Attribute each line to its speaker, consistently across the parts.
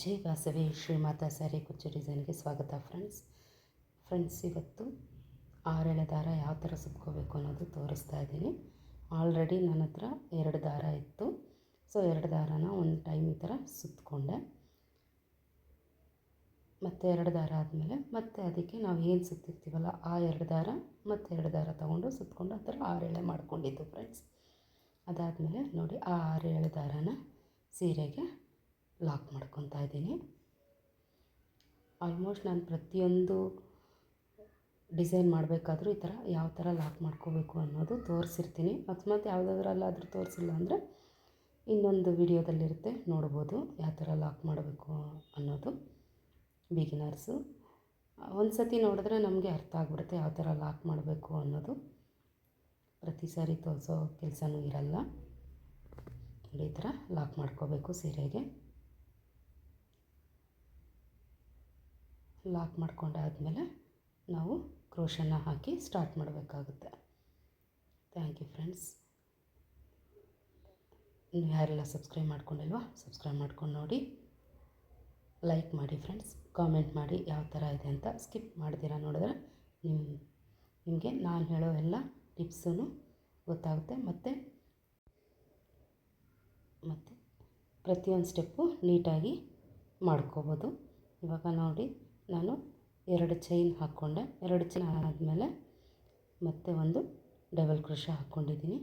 Speaker 1: ಜೈ ವಾಸವಿ ಶ್ರೀಮಾತಾ ಸ್ಯಾರಿ ಕುಚ್ಚು ಡಿಸೈನ್ಗೆ ಸ್ವಾಗತ ಫ್ರೆಂಡ್ಸ್ ಇವತ್ತು ಆರೆಳೆ ದಾರ ಯಾವ ಥರ ಸುತ್ಕೋಬೇಕು ಅನ್ನೋದು ತೋರಿಸ್ತಾ ಇದ್ದೀನಿ. ಆಲ್ರೆಡಿ ನನ್ನ ಹತ್ರ 2 ದಾರ ಇತ್ತು. ಸೊ 2 ದಾರನ ಒಂದು ಟೈಮ್ ಈ ಥರ ಸುತ್ತಕೊಂಡೆ. ಮತ್ತು 2 ದಾರ ಆದಮೇಲೆ ಮತ್ತೆ ಅದಕ್ಕೆ ನಾವು ಏನು ಸುತ್ತಿರ್ತೀವಲ್ಲ ಆ 2 ದಾರ ಮತ್ತು 2 ದಾರ ತೊಗೊಂಡು ಸುತ್ತಕೊಂಡು ಆ ಥರ 6 ಎಳೆ ಮಾಡ್ಕೊಂಡಿದ್ದು ಫ್ರೆಂಡ್ಸ್. ಅದಾದಮೇಲೆ ನೋಡಿ ಆ 6 ಎಳೆ ದಾರನ ಸೀರೆಗೆ ಲಾಕ್ ಮಾಡ್ಕೊತಾ ಇದ್ದೀನಿ. ಆಲ್ಮೋಸ್ಟ್ ನಾನು ಪ್ರತಿಯೊಂದು ಡಿಸೈನ್ ಮಾಡಬೇಕಾದ್ರೂ ಈ ಥರ ಯಾವ ಥರ ಲಾಕ್ ಮಾಡ್ಕೋಬೇಕು ಅನ್ನೋದು ತೋರಿಸಿರ್ತೀನಿ. ಅಕಸ್ಮಾತ್ ಯಾವುದಾದ್ರಲ್ಲಾದರೂ ತೋರಿಸಿಲ್ಲ ಅಂದರೆ ಇನ್ನೊಂದು ವಿಡಿಯೋದಲ್ಲಿರುತ್ತೆ, ನೋಡ್ಬೋದು ಯಾವ ಥರ ಲಾಕ್ ಮಾಡಬೇಕು ಅನ್ನೋದು. ಬಿಗಿನರ್ಸು ಒಂದು ಸತಿ ನೋಡಿದ್ರೆ ನಮಗೆ ಅರ್ಥ ಆಗಿಬಿಡುತ್ತೆ ಯಾವ ಥರ ಲಾಕ್ ಮಾಡಬೇಕು ಅನ್ನೋದು. ಪ್ರತಿ ಸಾರಿ ತೋರಿಸೋ ಕೆಲಸನೂ ಇರಲ್ಲ. ಈ ಥರ ಲಾಕ್ ಮಾಡ್ಕೋಬೇಕು ಸೀರೆಗೆ. ಲಾಕ್ ಮಾಡ್ಕೊಂಡಾದಮೇಲೆ ನಾವು ಕ್ರೋಶನ ಹಾಕಿ ಸ್ಟಾರ್ಟ್ ಮಾಡಬೇಕಾಗುತ್ತೆ. Thank you friends. ಇನ್ನು ಯಾರೆಲ್ಲ ಸಬ್ಸ್ಕ್ರೈಬ್ ಮಾಡ್ಕೊಂಡಿಲ್ವೋ ಸಬ್ಸ್ಕ್ರೈಬ್ ಮಾಡ್ಕೊಂಡು ನೋಡಿ, ಲೈಕ್ ಮಾಡಿ ಫ್ರೆಂಡ್ಸ್, ಕಾಮೆಂಟ್ ಮಾಡಿ ಯಾವ ಥರ ಇದೆ ಅಂತ. ಸ್ಕಿಪ್ ಮಾಡ್ತೀರಾ ನೋಡಿದ್ರೆ ನಿಮಗೆ ನಾನು ಹೇಳೋ ಎಲ್ಲ ಟಿಪ್ಸೂ ಗೊತ್ತಾಗುತ್ತೆ. ಮತ್ತು ಪ್ರತಿಯೊಂದು ಸ್ಟೆಪ್ಪು ನೀಟಾಗಿ ಮಾಡ್ಕೋಬೋದು. ಇವಾಗ ನೋಡಿ ನಾನು 2 ಚೈನ್ ಹಾಕ್ಕೊಂಡೆ. 2 ಚೈನ್ ಆದಮೇಲೆ ಮತ್ತೆ ಒಂದು ಡಬಲ್ ಕ್ರೋಶ ಹಾಕ್ಕೊಂಡಿದ್ದೀನಿ.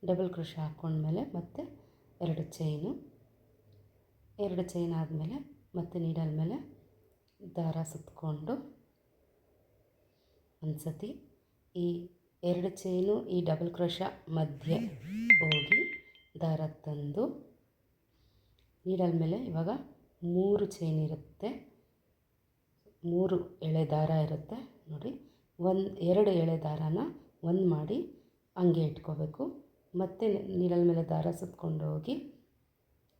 Speaker 1: ಡಬಲ್ ಕ್ರೋಶ ಹಾಕ್ಕೊಂಡ್ಮೇಲೆ ಮತ್ತೆ 2 ಚೈನು. 2 ಚೈನ್ ಆದಮೇಲೆ ಮತ್ತೆ ನೀಡಲ್ ಮೇಲೆ ದಾರ ಸುತ್ತಕೊಂಡು ಒಂದು ಸತಿ ಈ 2 ಚೈನು ಈ ಡಬಲ್ ಕ್ರೋಶ ಮಧ್ಯೆ ಹೋಗಿ ದಾರ ತಂದು ನೀಡಲ್ ಮೇಲೆ ಇವಾಗ 3 ಚೈನ್ ಇರುತ್ತೆ, 3 ಎಳೆ ದಾರ ಇರುತ್ತೆ ನೋಡಿ. 2 ಎಳೆ ದಾರಾನ ಒಂದು ಮಾಡಿ ಹಂಗೆ ಇಟ್ಕೋಬೇಕು. ಮತ್ತು ನೀಡಲ್ ಮೇಲೆ ದಾರ ಸುತ್ಕೊಂಡು ಹೋಗಿ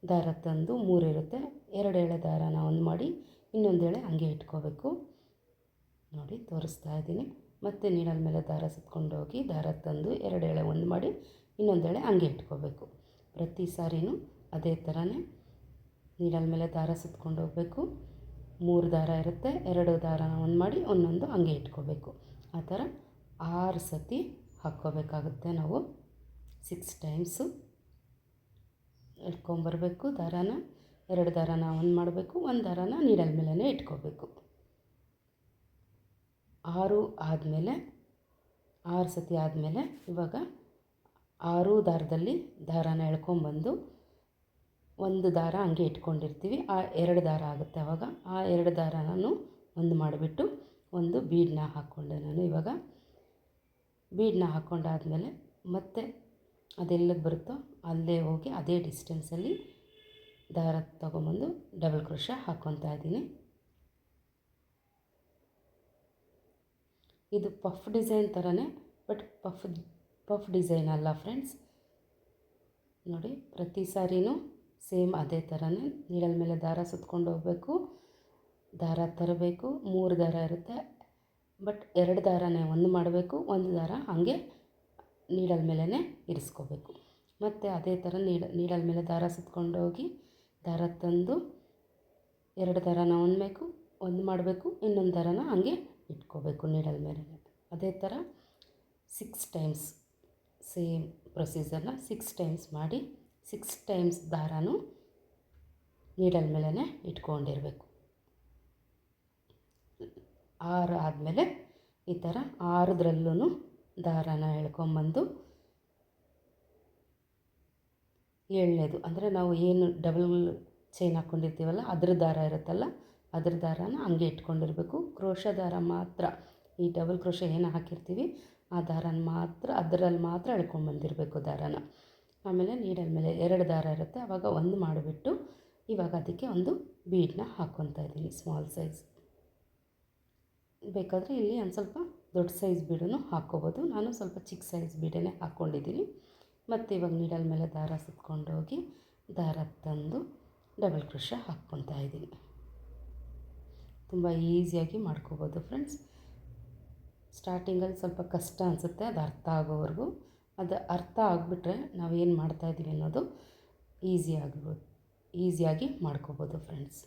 Speaker 1: ದಾರ ತಂದು 3 ಇರುತ್ತೆ, 2 ಎಳೆ ದಾರಾನ ಒಂದು ಮಾಡಿ ಇನ್ನೊಂದು ಎಳೆ ಹಂಗೆ ಇಟ್ಕೋಬೇಕು. ನೋಡಿ ತೋರಿಸ್ತಾ ಇದ್ದೀನಿ. ಮತ್ತು ನೀಡಲ್ ಮೇಲೆ ದಾರ ಸುತ್ಕೊಂಡು ಹೋಗಿ ದಾರ ತಂದು 2 ಎಳೆ ಒಂದು ಮಾಡಿ ಇನ್ನೊಂದು ಎಳೆ ಹಂಗೆ ಇಟ್ಕೋಬೇಕು. ಪ್ರತಿ ಸಾರಿನೂ ಅದೇ ಥರನೇ ನೀಡಲ್ ಮೇಲೆ ದಾರ ಸುತ್ಕೊಂಡು ಹೋಗಬೇಕು. 3 ದಾರ ಇರುತ್ತೆ, 2 ದಾರನ ಒಂದು ಮಾಡಿ ಒಂದೊಂದು ಹಂಗೆ ಇಟ್ಕೋಬೇಕು. ಆ ಥರ 6 ಸತಿ ಹಾಕ್ಕೋಬೇಕಾಗುತ್ತೆ ನಾವು. 6 ಟೈಮ್ಸು ಇಟ್ಕೊಂಬರ್ಬೇಕು ದಾರಾನ. 2 ದಾರನ ಒಂದು ಮಾಡಬೇಕು, 1 ದಾರನ ನೀಡಲ್ ಮೇಲೇ ಇಟ್ಕೋಬೇಕು. 6 ಆದಮೇಲೆ 6 ಸತಿ ಆದಮೇಲೆ ಇವಾಗ 6 ದಾರದಲ್ಲಿ ದಾರಾನ ಎಳ್ಕೊಂಬಂದು ಒಂದು ದಾರ ಹಂಗೆ ಇಟ್ಕೊಂಡಿರ್ತೀವಿ, ಆ 2 ದಾರ ಆಗುತ್ತೆ. ಆವಾಗ ಆ 2 ದಾರನೂ ಒಂದು ಮಾಡಿಬಿಟ್ಟು ಒಂದು ಬೀಡನ್ನ ಹಾಕ್ಕೊಂಡೆ ನಾನು. ಇವಾಗ ಬೀಡನ್ನ ಹಾಕ್ಕೊಂಡಾದಮೇಲೆ ಮತ್ತೆ ಅದೆಲ್ಲಿಗೆ ಬರುತ್ತೋ ಅಲ್ಲೇ ಹೋಗಿ ಅದೇ ಡಿಸ್ಟೆನ್ಸಲ್ಲಿ ದಾರ ತೊಗೊಂಬಂದು ಡಬಲ್ ಕ್ರೋಶ ಹಾಕ್ಕೊತಾ ಇದ್ದೀನಿ. ಇದು ಪಫ್ ಡಿಸೈನ್ ಥರನೇ, ಬಟ್ ಪಫ್ ಡಿಸೈನ್ ಅಲ್ಲ ಫ್ರೆಂಡ್ಸ್. ನೋಡಿ ಪ್ರತಿ ಸಾರಿನೂ ಸೇಮ್ ಅದೇ ಥರನೇ ನೀಡಲ್ ಮೇಲೆ ದಾರ ಸುತ್ಕೊಂಡು ಹೋಗಬೇಕು, ದಾರ ತರಬೇಕು. 3 ದಾರ ಇರುತ್ತೆ, ಬಟ್ 2 ದಾರನೇ ಒಂದು ಮಾಡಬೇಕು, 1 ದಾರ ಹಾಗೆ ನೀಡಲ್ ಮೇಲೇ ಇರಿಸ್ಕೋಬೇಕು. ಮತ್ತು ಅದೇ ಥರ ನೀಡಲ್ ಮೇಲೆ ದಾರ ಸುತ್ಕೊಂಡು ಹೋಗಿ ದಾರ ತಂದು 2 ದಾರನ ಒಂದು ಮಾಡಬೇಕು, ಇನ್ನೊಂದು ದಾರನ ಹಾಗೆ ಇಟ್ಕೋಬೇಕು ನೀಡಲ್ ಮೇಲೆ. ಅದೇ ಥರ 6 ಟೈಮ್ಸ್ ಸೇಮ್ ಪ್ರೊಸೀಜರ್ನ 6 ಟೈಮ್ಸ್ ಮಾಡಿ 6 ಟೈಮ್ಸ್ ದಾರನೂ ನೀಡಲ್ ಮೇಲೇ ಇಟ್ಕೊಂಡಿರಬೇಕು. 6 ಆದಮೇಲೆ ಈ ಥರ 6ದರಲ್ಲೂ ದಾರಾನ ಎಳ್ಕೊಂಬಂದು 7ನೇದು ಅಂದರೆ ನಾವು ಏನು ಡಬಲ್ ಚೈನ್ ಹಾಕ್ಕೊಂಡಿರ್ತೀವಲ್ಲ ಅದ್ರ ದಾರ ಇರುತ್ತಲ್ಲ ಅದ್ರ ದಾರಾನ ಹಂಗೆ ಇಟ್ಕೊಂಡಿರಬೇಕು. ಕ್ರೋಶ ದಾರ ಮಾತ್ರ, ಈ ಡಬಲ್ ಕ್ರೋಶ ಏನು ಹಾಕಿರ್ತೀವಿ ಆ ದಾರನ ಮಾತ್ರ ಅದರಲ್ಲಿ ಮಾತ್ರ ಎಳ್ಕೊಂಬಂದಿರಬೇಕು ದಾರಾನ. ಆಮೇಲೆ ನೀಡಲ್ ಮೇಲೆ 2 ದಾರ ಇರುತ್ತೆ, ಆವಾಗ ಒಂದು ಮಾಡಿಬಿಟ್ಟು ಇವಾಗ ಅದಕ್ಕೆ ಒಂದು ಬೀಡನ್ನ ಹಾಕ್ಕೊತಾ ಇದ್ದೀನಿ, ಸ್ಮಾಲ್ ಸೈಜ್. ಬೇಕಾದರೆ ಇಲ್ಲಿ ಒಂದು ಸ್ವಲ್ಪ ದೊಡ್ಡ ಸೈಜ್ ಬೀಡನ್ನು ಹಾಕ್ಕೋಬೋದು. ನಾನು ಸ್ವಲ್ಪ ಚಿಕ್ಕ ಸೈಜ್ ಬೀಡನ್ನೇ ಹಾಕ್ಕೊಂಡಿದ್ದೀನಿ. ಮತ್ತು ಇವಾಗ ನೀಡಲ್ ಮೇಲೆ ದಾರ ಸುತ್ಕೊಂಡು ಹೋಗಿ ದಾರ ತಂದು ಡಬಲ್ ಕ್ರೋಶ ಹಾಕ್ಕೊತಾ ಇದ್ದೀನಿ. ತುಂಬ ಈಸಿಯಾಗಿ ಮಾಡ್ಕೋಬೋದು ಫ್ರೆಂಡ್ಸ್. ಸ್ಟಾರ್ಟಿಂಗಲ್ಲಿ ಸ್ವಲ್ಪ ಕಷ್ಟ ಅನಿಸುತ್ತೆ ಅದು ಅರ್ಥ ಆಗೋವರೆಗೂ. ಅದು ಅರ್ಥ ಆಗಿಬಿಟ್ರೆ ನಾವೇನು ಮಾಡ್ತಾಯಿದ್ದೀವಿ ಅನ್ನೋದು ಈಸಿ ಆಗ್ಬೋದು. ಈಸಿಯಾಗಿ ಮಾಡ್ಕೋಬೋದು ಫ್ರೆಂಡ್ಸ್.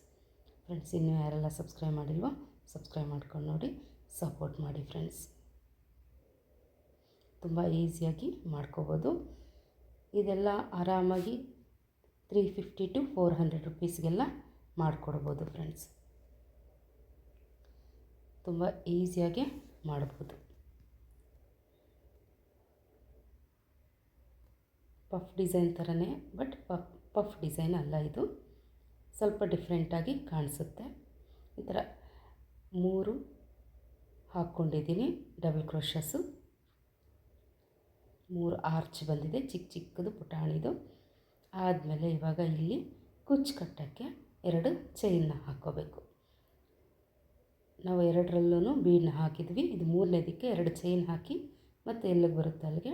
Speaker 1: ಇನ್ನೂ ಯಾರೆಲ್ಲ ಸಬ್ಸ್ಕ್ರೈಬ್ ಮಾಡಿಲ್ವೋ ಸಬ್ಸ್ಕ್ರೈಬ್ ಮಾಡ್ಕೊಂಡು ನೋಡಿ, ಸಪೋರ್ಟ್ ಮಾಡಿ ಫ್ರೆಂಡ್ಸ್. ತುಂಬ ಈಸಿಯಾಗಿ ಮಾಡ್ಕೋಬೋದು. ಇದೆಲ್ಲ ಆರಾಮಾಗಿ 350 to 400 ರುಪೀಸ್ಗೆಲ್ಲ ಮಾಡಿಕೊಡ್ಬೋದು ಫ್ರೆಂಡ್ಸ್. ತುಂಬ ಈಸಿಯಾಗಿ ಮಾಡ್ಬೋದು. ಪಫ್ ಡಿಸೈನ್ ಥರನೇ, ಬಟ್ ಪಫ್ ಡಿಸೈನ್ ಅಲ್ಲ, ಇದು ಸ್ವಲ್ಪ ಡಿಫ್ರೆಂಟಾಗಿ ಕಾಣಿಸುತ್ತೆ. ಈ ಥರ 3 ಹಾಕ್ಕೊಂಡಿದ್ದೀನಿ ಡಬಲ್ ಕ್ರೋಷಸ್ಸು. 3 ಆರ್ಚ್ ಬಂದಿದೆ, ಚಿಕ್ಕ ಚಿಕ್ಕದು ಪುಟಾಣಿದು. ಆದಮೇಲೆ ಇವಾಗ ಇಲ್ಲಿ ಕುಚ್ಚು ಕಟ್ಟೋಕ್ಕೆ 2 ಚೈನ್ನ ಹಾಕ್ಕೋಬೇಕು. ನಾವು 2ರಲ್ಲೂ ಬೀಡನ್ನ ಹಾಕಿದ್ವಿ. ಇದು 3ನೇದಕ್ಕೆ 2 ಚೈನ್ ಹಾಕಿ ಮತ್ತು ಎಲ್ಲಿಗೆ ಬರುತ್ತೆ ಅಲ್ಲಿಗೆ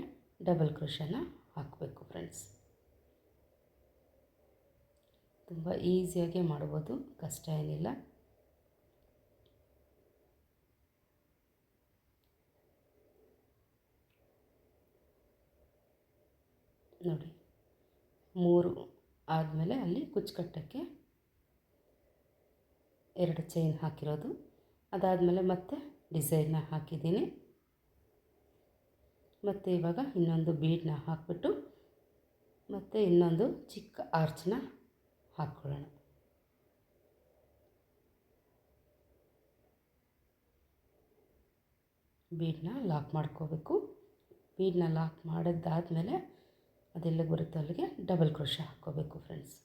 Speaker 1: ಡಬಲ್ ಕ್ರೋಷನ ಹಾಕಬೇಕು ಫ್ರೆಂಡ್ಸ್. ತುಂಬ ಈಸಿಯಾಗಿ ಮಾಡ್ಬೋದು, ಕಷ್ಟ ಏನಿಲ್ಲ. ನೋಡಿ, 3 ಆದಮೇಲೆ ಅಲ್ಲಿ ಕುಚ್ಚು ಕಟ್ಟೋಕ್ಕೆ 2 ಚೈನ್ ಹಾಕಿರೋದು. ಅದಾದಮೇಲೆ ಮತ್ತೆ ಡಿಸೈನ್ನ ಹಾಕಿದ್ದೀನಿ. ಮತ್ತು ಇವಾಗ ಇನ್ನೊಂದು ಬೀಡನ್ನ ಹಾಕಿಬಿಟ್ಟು ಮತ್ತು ಇನ್ನೊಂದು ಚಿಕ್ಕ ಆರ್ಚನ್ನ ಹಾಕ್ಕೊಳ್ಳೋಣ. ಬೀಡನ್ನ ಲಾಕ್ ಮಾಡ್ಕೋಬೇಕು. ಬೀಡನ್ನ ಲಾಕ್ ಮಾಡಿದ್ದಾದಮೇಲೆ ಅದೆಲ್ಲಿಗೆ ಬರುತ್ತೆ ಅಲ್ಲಿಗೆ ಡಬಲ್ ಕ್ರೋಷ ಹಾಕ್ಕೋಬೇಕು ಫ್ರೆಂಡ್ಸ್.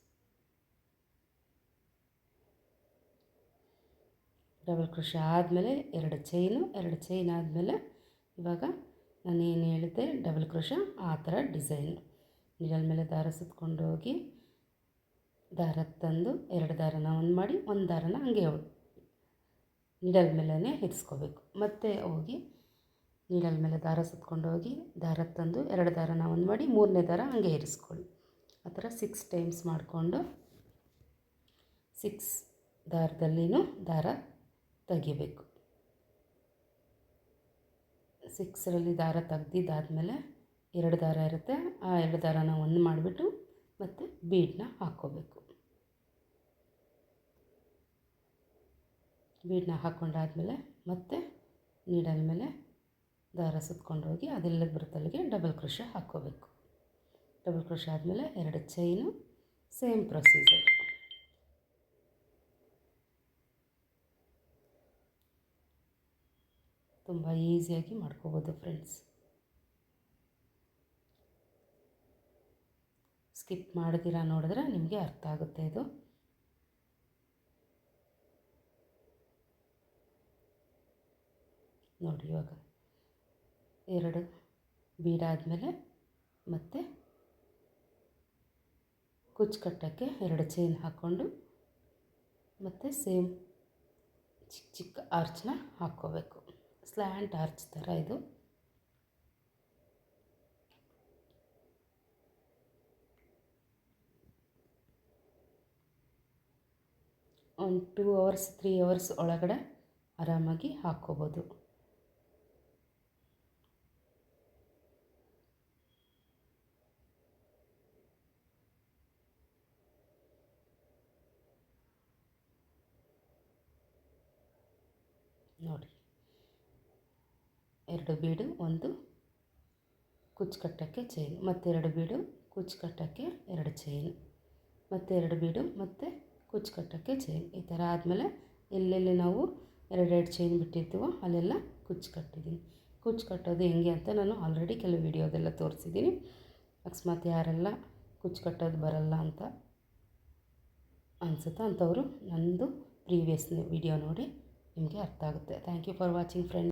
Speaker 1: ಡಬಲ್ ಕ್ರೋಷ ಆದಮೇಲೆ 2 ಚೈನ್ ಆದಮೇಲೆ ಇವಾಗ ನಾನು ಏನು ಹೇಳಿದ್ದೆ ಡಬಲ್ ಕ್ರೋಷ ಆ ಥರ ಡಿಸೈನು. ನೀಡಲ್ ಮೇಲೆ ದಾರ ಸುತ್ಕೊಂಡು ಹೋಗಿ ದಾರ ತಂದು 2 ದಾರನ ಒಂದು ಮಾಡಿ, ಒಂದು ದಾರನ ಹಂಗೆ ನೀಡಲ್ ಮೇಲೇ ಇರಿಸ್ಕೋಬೇಕು. ಮತ್ತು ಹೋಗಿ ನೀಡಲ್ ಮೇಲೆ ದಾರ ಸುತ್ಕೊಂಡು ಹೋಗಿ ದಾರ ತಂದು 2 ದಾರನ ಒಂದು ಮಾಡಿ 3ನೇ ದಾರ ಹಂಗೆ ಇರಿಸ್ಕೊಳ್ಳಿ. ಆ ಥರ 6 ಟೈಮ್ಸ್ ಮಾಡಿಕೊಂಡು 6 ದಾರದಲ್ಲಿನೂ ದಾರ ತೆಗಿಬೇಕು. 6ರಲ್ಲಿ ದಾರ ತೆಗ್ದಿದ್ದಾದಮೇಲೆ 2 ದಾರ ಇರುತ್ತೆ, ಆ 2 ದಾರನ ಒಂದು ಮಾಡಿಬಿಟ್ಟು ಮತ್ತು ಬೀಡನ್ನ ಹಾಕ್ಕೋಬೇಕು. ಬೀಡನ್ನ ಹಾಕ್ಕೊಂಡಾದಮೇಲೆ ಮತ್ತೆ ನೀಡಲ್ ಮೇಲೆ ದಾರ ಸುತ್ಕೊಂಡು ಹೋಗಿ ಅದೆಲ್ಲಿಗೆ ಬರುತ್ತೆ ಅಲ್ಲಿಗೆ ಡಬಲ್ ಕ್ರೋಷ ಹಾಕ್ಕೋಬೇಕು. ಡಬಲ್ ಕ್ರೋಷ ಆದಮೇಲೆ 2 ಚೈನು, ಸೇಮ್ ಪ್ರೊಸೀಜರ್. ತುಂಬ ಈಸಿಯಾಗಿ ಮಾಡ್ಕೋಬೋದು ಫ್ರೆಂಡ್ಸ್. ಸ್ಕಿಪ್ ಮಾಡ್ದಿರ ನೋಡಿದ್ರೆ ನಿಮಗೆ ಅರ್ಥ ಆಗುತ್ತೆ ಇದು. ನೋಡಿ, ಇವಾಗ 2 ಬೀಡಾದಮೇಲೆ ಮತ್ತು ಕುಚ್ಚು ಕಟ್ಟೋಕ್ಕೆ 2 ಚೈನ್ ಹಾಕ್ಕೊಂಡು ಮತ್ತು ಸೇಮ್ ಚಿಕ್ಕ ಚಿಕ್ಕ ಆರ್ಚನ್ನ ಹಾಕ್ಕೋಬೇಕು. ಸ್ಲ್ಯಾಂಟ್ ಆರ್ಚ್ ಥರ ಇದು. ಒಂದು 2 hours 3 hours ಒಳಗಡೆ ಆರಾಮಾಗಿ ಹಾಕ್ಕೋಬೋದು. ನೋಡಿ, 2 ಬೀಡು, 1 ಕುಚ್ಚು ಕಟ್ಟೋಕ್ಕೆ ಚೈನ್, ಮತ್ತು 2 ಬೀಡು ಕುಚ್ಚು ಕಟ್ಟೋಕ್ಕೆ 2 ಚೈನು, ಮತ್ತು 2 ಬೀಡು ಮತ್ತು ಕುಚ್ಚು ಕಟ್ಟೋಕ್ಕೆ ಚೈನ್. ಈ ಥರ ಆದಮೇಲೆ ಎಲ್ಲೆಲ್ಲಿ ನಾವು 2 ಚೈನ್ ಬಿಟ್ಟಿರ್ತೀವೋ ಅಲ್ಲೆಲ್ಲ ಕುಚ್ಚು ಕಟ್ಟಿದ್ದೀನಿ. ಕುಚ್ಚು ಕಟ್ಟೋದು ಹೆಂಗೆ ಅಂತ ನಾನು ಆಲ್ರೆಡಿ ಕೆಲವು ವಿಡಿಯೋದೆಲ್ಲ ತೋರಿಸಿದ್ದೀನಿ. ಅಕಸ್ಮಾತ್ ಯಾರೆಲ್ಲ ಕುಚ್ಚು ಕಟ್ಟೋದು ಬರಲ್ಲ ಅಂತ ಅನಿಸುತ್ತೋ ಅಂಥವರು ನನ್ನದು ಪ್ರೀವಿಯಸ್ ವಿಡಿಯೋ ನೋಡಿ ನಿಮಗೆ ಅರ್ಥ ಆಗುತ್ತೆ. Thank you for watching friends.